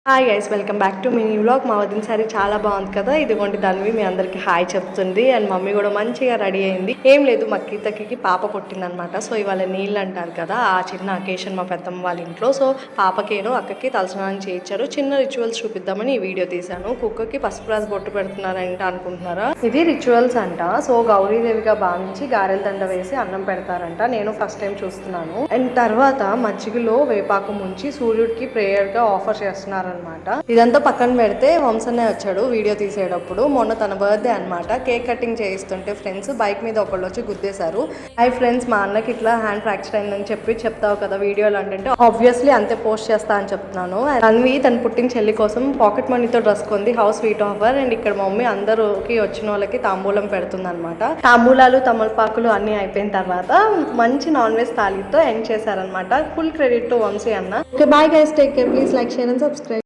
Hi guys, welcome back to mini vlog. మా వదిన sorry చాలా బాగుంది కదా. ఇదిగోండి ధన్వి మీ అందరికి హాయ్ చెప్తుంది. అండ్ మమ్మీ కూడా మంచిగా రెడీ అయింది. ఏం లేదు, మా కీర్తకి పాప పుట్టిందనమాట. సో ఇవాళ నీళ్ళు అంటారు కదా, ఆ చిన్న అకేషన్ మా పెద్దమ్మ వాళ్ళ ఇంట్లో. సో పాపకేను అక్కకి తలస్నానం చేయించారు. చిన్న రిచువల్స్ చూపిద్దామని ఈ వీడియో తీశాను. కుక్కకి పసుపు రాసి బొట్టు పెడుతున్నారంట అనుకుంటున్నారా? ఇది రిచువల్స్ అంట. సో గౌరీదేవిగా భావించి గారెల దండ వేసి అన్నం పెడతారంట. నేను ఫస్ట్ టైం చూస్తున్నాను. అండ్ తర్వాత మజ్జిగలో వేపాకు ముంచి సూర్యుడికి ప్రేయర్ గా ఆఫర్ చేస్తున్నారు. ఇదంతా పక్కన పెడితే వంశన్నయ్య వచ్చాడు వీడియో తీసేటప్పుడు. మొన్న తన బర్త్డే అనమాట. కేక్ కటింగ్ చేయిస్తుంటే ఫ్రెండ్స్ బైక్ మీద ఒకళ్ళు వచ్చి గుద్దేశారు. హై ఫ్రెండ్స్, మా అన్నకి ఇట్లా హ్యాండ్ ఫ్రాక్చర్ అయిందని చెప్తావు కదా వీడియోలో అంటే ఆబ్వియస్లీ అంతే పోస్ట్ చేస్తా అని చెప్తున్నాను. రణవి తన పుట్టిన చెల్లి కోసం పాకెట్ మనీతో డ్రెస్ కొంది. House sweet offer. అండ్ ఇక్కడ మమ్మీ అందరికి వచ్చిన వాళ్ళకి తాంబూలం పెడుతుంది అనమాట. తాంబూలాలు తమలపాకులు అన్ని అయిపోయిన తర్వాత మంచి నాన్ వెజ్ థాలీతో ఎండ్ చేశారనమాట. ఫుల్ క్రెడిట్ టు వంశీ అన్న. Okay, bye guys, take care, please like, share and subscribe.